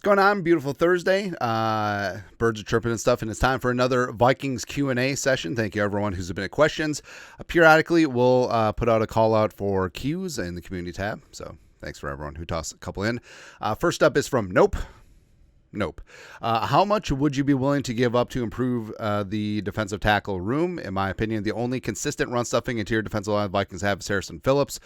going on? Beautiful Thursday. Birds are chirping and stuff, and it's time for another Vikings Q&A session. Thank you, everyone who's submitted questions. Periodically, we'll put out a call out for Qs in the community tab. So thanks for everyone who tossed a couple in. First up is from Nope. How much would you be willing to give up to improve the defensive tackle room? In my opinion, the only consistent run stuffing interior defensive line Vikings have is Harrison Phillips,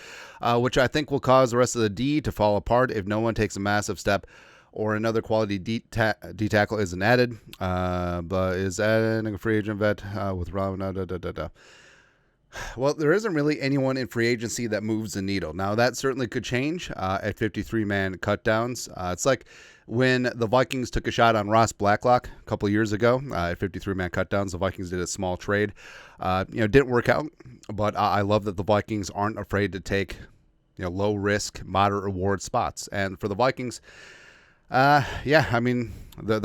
which I think will cause the rest of the D to fall apart if no one takes a massive step or another quality D tackle isn't added. But is adding a free agent vet with Rob? Well, there isn't really anyone in free agency that moves the needle. Now, that certainly could change at 53-man cutdowns. It's like when the Vikings took a shot on Ross Blacklock a couple of years ago at 53-man cutdowns. The Vikings did a small trade. Didn't work out, but I love that the Vikings aren't afraid to take low-risk, moderate reward spots. And for the Vikings, there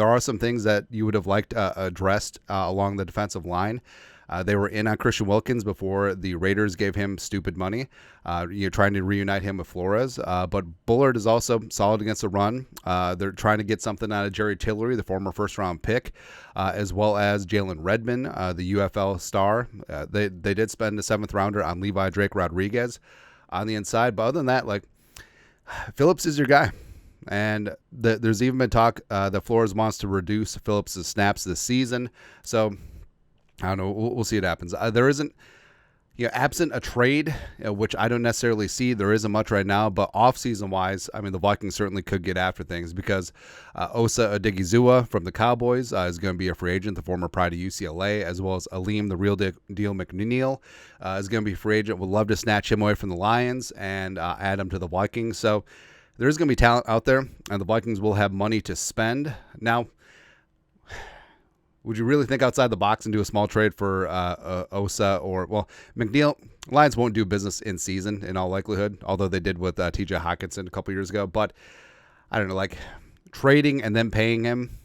are some things that you would have liked addressed along the defensive line. They were in on Christian Wilkins before the Raiders gave him stupid money. Trying to reunite him with Flores. But Bullard is also solid against the run. They're trying to get something out of Jerry Tillery, the former first-round pick, as well as Jalen Redmond, the UFL star. They did spend a seventh-rounder on Levi Drake Rodriguez on the inside. But other than that, Phillips is your guy. And there's even been talk that Flores wants to reduce Phillips' snaps this season. So I don't know. We'll see what happens. There isn't, absent a trade, which I don't necessarily see. There isn't much right now, but off-season wise, the Vikings certainly could get after things because Osa Odigizua from the Cowboys is going to be a free agent, the former pride of UCLA, as well as Aleem, the real deal McNeil, is going to be a free agent. Would love to snatch him away from the Lions and add him to the Vikings. So there's going to be talent out there, and the Vikings will have money to spend. Now, would you really think outside the box and do a small trade for Osa McNeil? Lions won't do business in season in all likelihood, although they did with TJ Hockenson a couple years ago. But I don't know, trading and then paying him,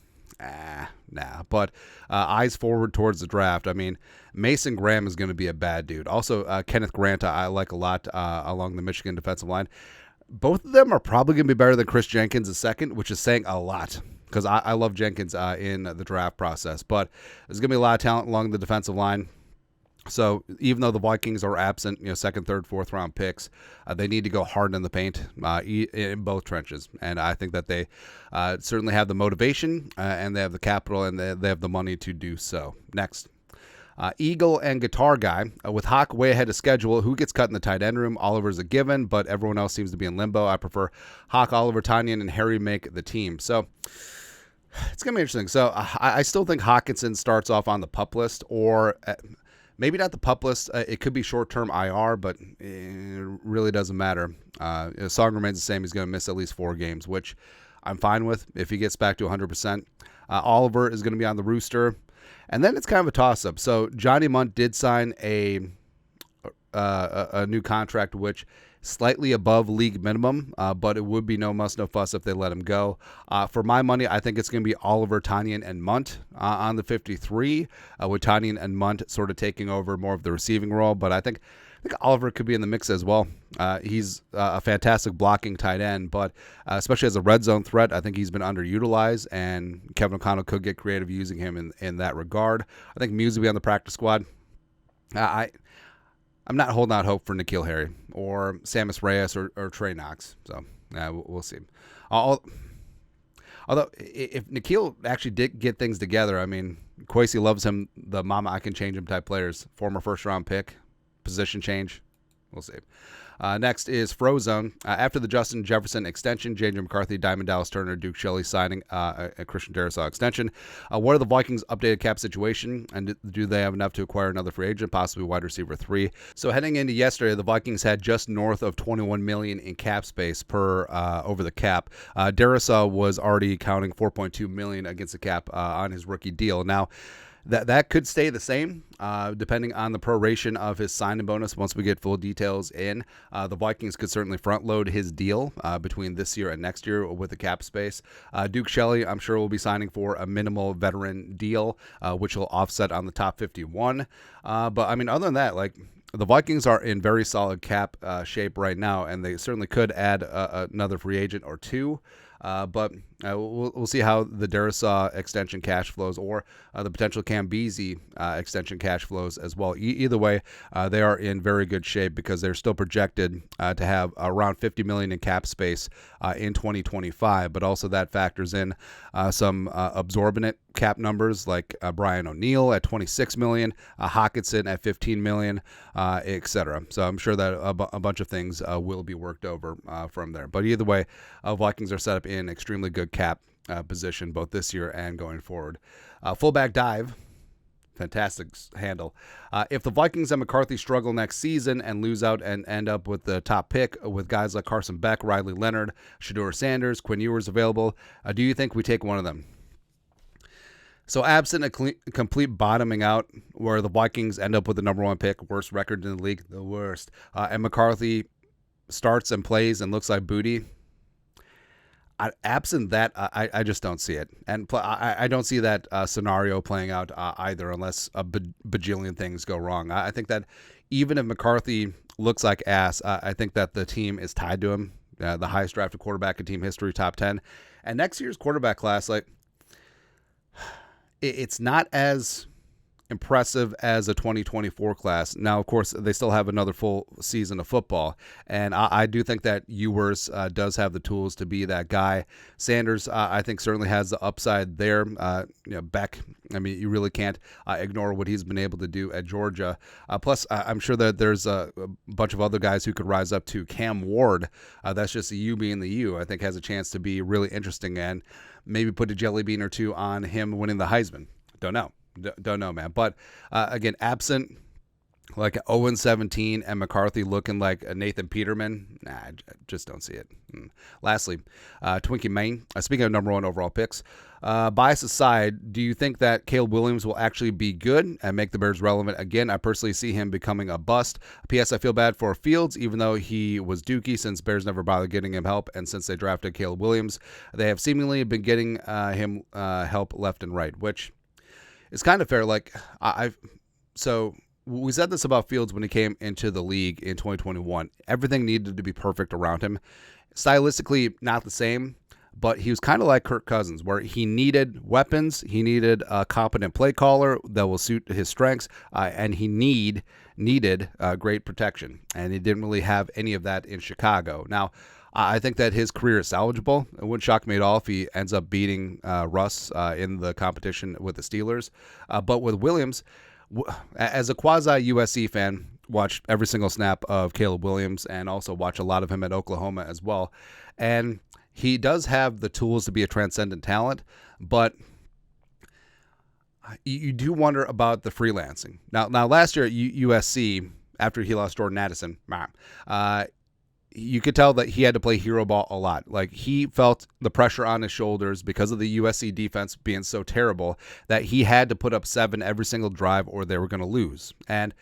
nah. But eyes forward towards the draft. Mason Graham is going to be a bad dude. Also, Kenneth Grant I like a lot along the Michigan defensive line. Both of them are probably going to be better than Chris Jenkins the second, which is saying a lot because I love Jenkins in the draft process. But there's going to be a lot of talent along the defensive line. So even though the Vikings are absent, second, third, fourth round picks, they need to go hard in the paint in both trenches. And I think that they certainly have the motivation and they have the capital and they have the money to do so. Next. Eagle and Guitar Guy. With Hawk way ahead of schedule, who gets cut in the tight end room? Oliver's a given, but everyone else seems to be in limbo. I prefer Hawk, Oliver, Tanyan, and Harry make the team. So it's going to be interesting. So I still think Hockenson starts off on the PUP list, or maybe not the PUP list. It could be short-term IR, but it really doesn't matter. Song remains the same. He's going to miss at least 4 games, which I'm fine with if he gets back to 100%. Oliver is going to be on the rooster. And then it's kind of a toss-up. So Johnny Munt did sign a new contract, which slightly above league minimum, but it would be no muss, no fuss if they let him go. For my money, I think it's going to be Oliver, Tanyan, and Munt on the 53, with Tanyan and Munt sort of taking over more of the receiving role. But I think Oliver could be in the mix as well. He's a fantastic blocking tight end, but especially as a red zone threat, I think he's been underutilized, and Kevin O'Connell could get creative using him in that regard. I think Muse will be on the practice squad. I'm not holding out hope for N'Keal Harry or Samus Reyes or Trey Knox, so we'll see. Although if N'Keal actually did get things together, Kwesi loves him, the mama I can change him type players, former first-round pick. Position change. We'll see. Next is Frozone. After the Justin Jefferson extension, J.J. McCarthy, Diamond Dallas Turner, Duke Shelley signing a Christian Darrisaw extension. What are the Vikings' updated cap situation, and do they have enough to acquire another free agent, possibly wide receiver 3? So heading into yesterday, the Vikings had just north of $21 million in cap space per over the cap. Darrisaw was already counting $4.2 million against the cap on his rookie deal. Now, that could stay the same, depending on the proration of his signing bonus. Once we get full details in, the Vikings could certainly front load his deal between this year and next year with the cap space. Duke Shelley, I'm sure, will be signing for a minimal veteran deal, which will offset on the top 51. But other than that, the Vikings are in very solid cap shape right now, and they certainly could add another free agent or two. But We'll see how the Darisaw extension cash flows, or the potential Cam Beasley extension cash flows as well. Either way, they are in very good shape because they're still projected to have around $50 million in cap space in 2025. But also that factors in some absorbent cap numbers like Brian O'Neill at $26 million, Hockenson at $15 million, etc. So I'm sure that a bunch of things will be worked over from there. But either way, Vikings are set up in extremely good cap position both this year and going forward. Fullback dive. Fantastic handle. If the Vikings and McCarthy struggle next season and lose out and end up with the top pick with guys like Carson Beck, Riley Leonard, Shedeur Sanders, Quinn Ewers available, do you think we take one of them? So absent a complete bottoming out where the Vikings end up with the number one pick, worst record in the league, the worst, and McCarthy starts and plays and looks like booty, absent that, I just don't see it. And I don't see that scenario playing out either unless a bajillion things go wrong. I think that even if McCarthy looks like ass, I think that the team is tied to him, the highest drafted quarterback in team history, top 10. And next year's quarterback class, like, it's not as impressive as a 2024 class. Now, of course, they still have another full season of football, and I do think that Ewers does have the tools to be that guy. Sanders, I think, certainly has the upside there. Beck, I mean, you really can't ignore what he's been able to do at Georgia. Plus, I'm sure that there's a bunch of other guys who could rise up to. Cam Ward, that's just the U being the U, I think has a chance to be really interesting, and maybe put a jelly bean or two on him winning the Heisman. Don't know, man. But again, absent like 0-17 and McCarthy looking like a Nathan Peterman, I just don't see it. Lastly, Twinkie Main, speaking of number one overall picks, bias aside, do you think that Caleb Williams will actually be good and make the Bears relevant again? I personally see him becoming a bust. P.S. I feel bad for Fields, even though he was dookie, since Bears never bothered getting him help, and since they drafted Caleb Williams, they have seemingly been getting him help left and right, which is kind of fair. Like, so we said this about Fields when he came into the league in 2021. Everything needed to be perfect around him. Stylistically, not the same, but he was kind of like Kirk Cousins, where he needed weapons, he needed a competent play caller that will suit his strengths, and he needed great protection. And he didn't really have any of that in Chicago. Now, I think that his career is salvageable. It wouldn't shock me at all if he ends up beating Russ in the competition with the Steelers. But with Williams, as a quasi-USC fan, watched every single snap of Caleb Williams and also watch a lot of him at Oklahoma as well. And he does have the tools to be a transcendent talent, but you do wonder about the freelancing. Now last year at USC, after he lost Jordan Addison, you could tell that he had to play hero ball a lot. Like, he felt the pressure on his shoulders because of the USC defense being so terrible that he had to put up 7 every single drive or they were going to lose. And,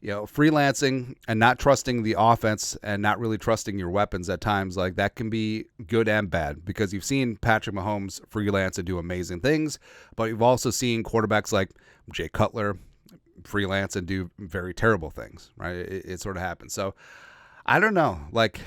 freelancing and not trusting the offense and not really trusting your weapons at times, like, that can be good and bad, because you've seen Patrick Mahomes freelance and do amazing things, but you've also seen quarterbacks like Jay Cutler freelance and do very terrible things, right? It sort of happens. So, I don't know. Like,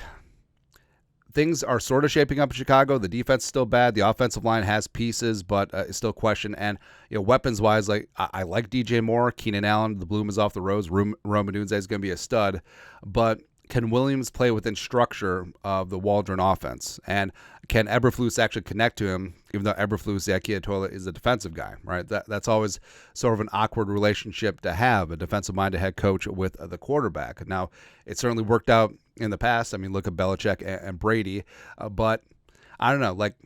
things are sort of shaping up in Chicago. The defense is still bad. The offensive line has pieces, but it's still a question. And weapons-wise, like, I like DJ Moore, Keenan Allen. The bloom is off the rose. Rome Odunze is going to be a stud. But can Williams play within structure of the Waldron offense? And can Eberflus actually connect to him, even though Eberflus, the IKEA toilet, is a defensive guy, right? That's always sort of an awkward relationship to have, a defensive-minded head coach with the quarterback. Now, it certainly worked out in the past. I mean, look at Belichick and Brady. But I don't know. Like,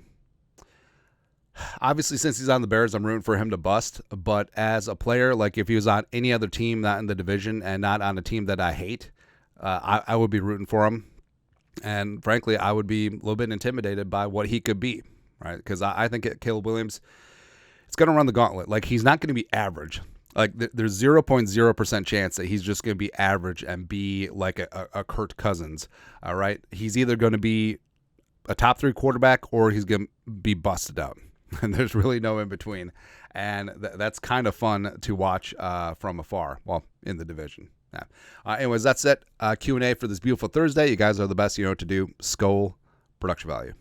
obviously, since he's on the Bears, I'm rooting for him to bust. But as a player, like, if he was on any other team not in the division and not on a team that I hate, I would be rooting for him. And frankly, I would be a little bit intimidated by what he could be, right? Because I think Caleb Williams, it's going to run the gauntlet. Like, he's not going to be average. Like, there's 0.0% chance that he's just going to be average and be like a Kirk Cousins, all right? He's either going to be a top 3 quarterback or he's going to be busted out. And there's really no in between. And that's kind of fun to watch from afar, well, in the division. Yeah. Anyways, that's it. Q&A for this beautiful Thursday. You guys are the best. You know what to do. Skol, production value.